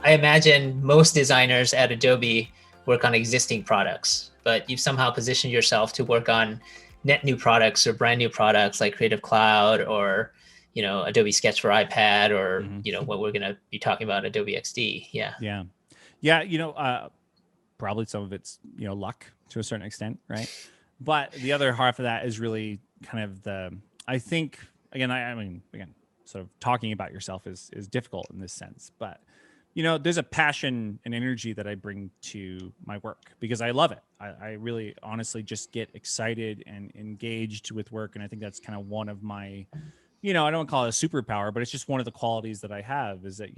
I imagine most designers at Adobe work on existing products, but you've somehow positioned yourself to work on net new products or brand new products like Creative Cloud or, Adobe Sketch for iPad or, Mhm. what we're going to be talking about, Adobe XD. Yeah. Yeah. Yeah. Probably some of it's, luck to a certain extent, right? But the other half of that is really kind of I think, again, I mean, again, sort of talking about yourself is difficult in this sense, but there's a passion and energy that I bring to my work because I love it. I really honestly just get excited and engaged with work. And I think that's kind of one of my, I don't call it a superpower, but it's just one of the qualities that I have is that,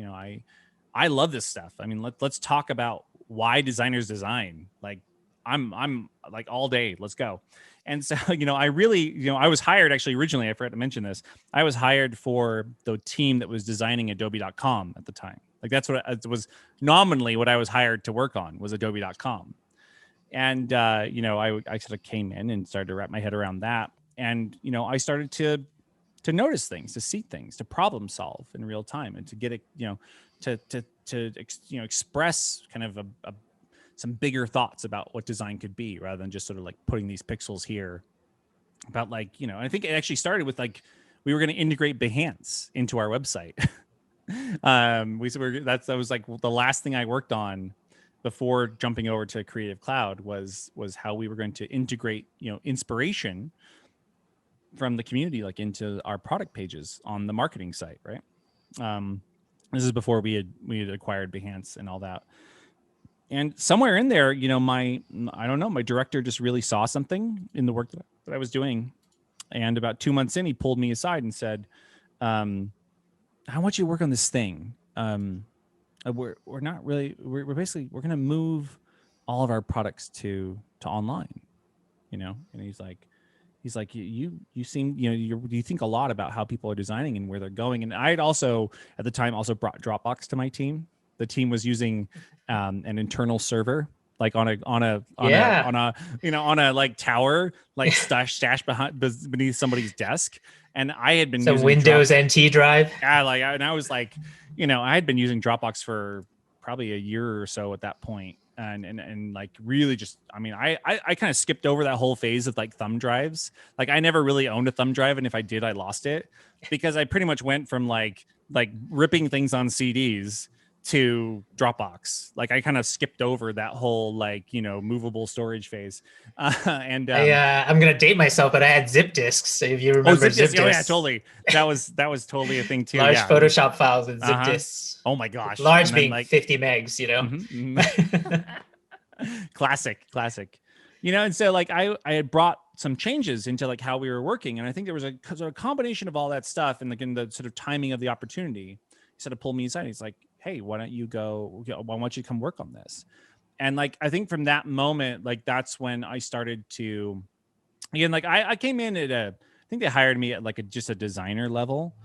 I love this stuff. I mean, let's talk about why designers design. Like I'm like all day, let's go. And so, I really, I was hired actually originally, I forgot to mention this. I was hired for the team that was designing Adobe.com at the time. Like that's what it was nominally what I was hired to work on was Adobe.com. And, I sort of came in and started to wrap my head around that. And, I started to notice things, to see things, to problem solve in real time, and to get it, express kind of some bigger thoughts about what design could be, rather than just sort of like putting these pixels here. About like, I think it actually started with like we were going to integrate Behance into our website. That was like the last thing I worked on before jumping over to Creative Cloud was how we were going to integrate inspiration from the community like into our product pages on the marketing site, right? This is before we had acquired Behance and all that. And somewhere in there, I don't know, my director just really saw something in the work that I was doing. And about 2 months in, he pulled me aside and said, I want you to work on this thing. We're not really, we're basically, we're going to move all of our products to online, and he's like, you seem, you think a lot about how people are designing and where they're going. And I had also at the time also brought Dropbox to my team. The team was using an internal server, like on a like tower, like stashed beneath somebody's desk. And I had been Some using Windows NT drive. Yeah, and I was like, I had been using Dropbox for probably a year or so at that point, and like really just, I mean, I kind of skipped over that whole phase of like thumb drives. Like I never really owned a thumb drive, and if I did, I lost it because I pretty much went from like ripping things on CDs to Dropbox. Like I kind of skipped over that whole like movable storage phase, and I'm gonna date myself, but I had zip disks. So if you remember zip disks, oh yeah, totally. That was totally a thing too. Large Yeah, Photoshop files with zip disks. Oh my gosh, Large being like 50 megs. Classic. And so like I had brought some changes into like how we were working, and I think there was a sort of combination of all that stuff and like in the sort of timing of the opportunity. He sort of pulled me aside. He's like, hey, why don't you go? I want you to come work on this. And like I think from that moment, like that's when I started to, again, like I came in at I think they hired me at like just a designer level,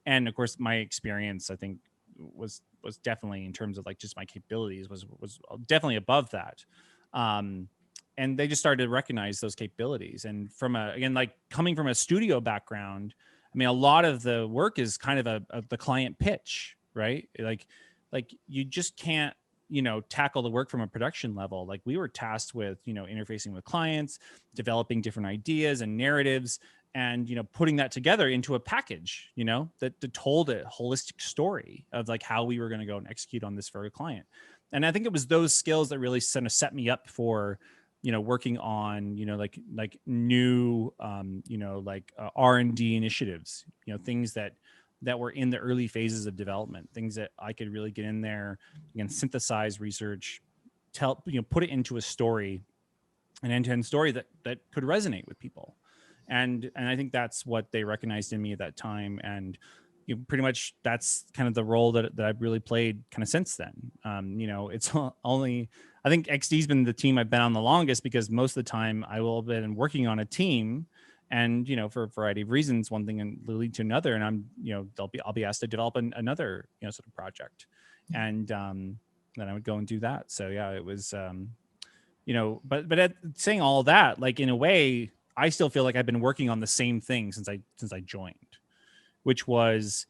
and of course my experience I think was definitely in terms of like just my capabilities was definitely above that. And they just started to recognize those capabilities. And from again, like coming from a studio background, I mean, a lot of the work is kind of the client pitch, right? Like you just can't, tackle the work from a production level. Like we were tasked with, interfacing with clients, developing different ideas and narratives, and putting that together into a package, that told a holistic story of like how we were going to go and execute on this for a client. And I think it was those skills that really kind of set me up for working on like new like R&D initiatives, things that were in the early phases of development, things that I could really get in there and synthesize research, put it into a story, an end-to-end story that could resonate with people. And I think that's what they recognized in me at that time. And pretty much that's kind of the role that I've really played kind of since then. It's only, I think XD's been the team I've been on the longest because most of the time I will have been working on a team, and for a variety of reasons, one thing and lead to another, and I'm I'll be asked to develop another sort of project, and then I would go and do that. So yeah, it was but at saying all that, like in a way, I still feel like I've been working on the same thing since I joined, which was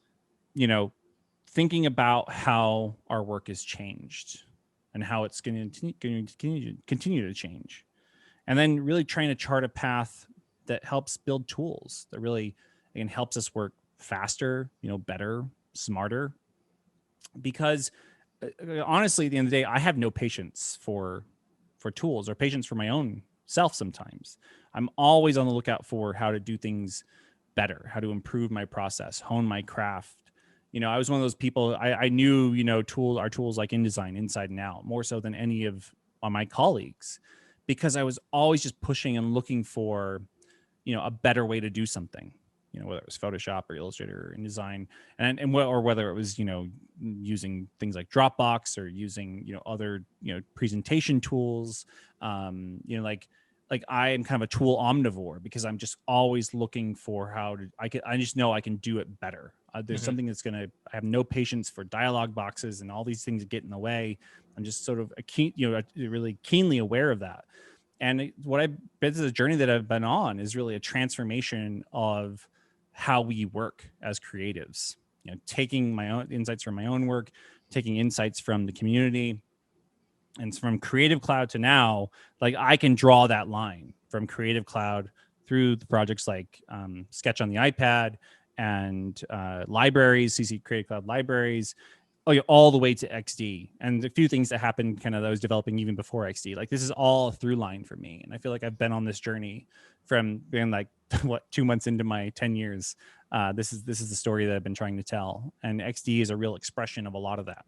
thinking about how our work has changed and how it's going to continue to change. And then really trying to chart a path that helps build tools that really, again, helps us work faster, better, smarter. Because honestly, at the end of the day, I have no patience for tools or patience for my own self sometimes. I'm always on the lookout for how to do things better, how to improve my process, hone my craft. I was one of those people, I knew, our tools like InDesign, inside and out, more so than any of my colleagues, because I was always just pushing and looking for, a better way to do something, whether it was Photoshop or Illustrator or InDesign, or whether it was, using things like Dropbox or using, other, presentation tools. Like I am kind of a tool omnivore because I'm just always looking for I just know I can do it better. There's something that's I have no patience for dialogue boxes and all these things that get in the way. I'm just sort of really keenly aware of that. And this is a journey that I've been on, is really a transformation of how we work as creatives, taking my own insights from my own work, taking insights from the community. And from Creative Cloud to now, like I can draw that line from Creative Cloud through the projects like Sketch on the iPad and libraries, CC Creative Cloud libraries, all the way to XD, and a few things that happened kind of that I was developing even before XD. Like this is all a through line for me. And I feel like I've been on this journey from being like, 2 months into my 10 years. This is the story that I've been trying to tell. And XD is a real expression of a lot of that.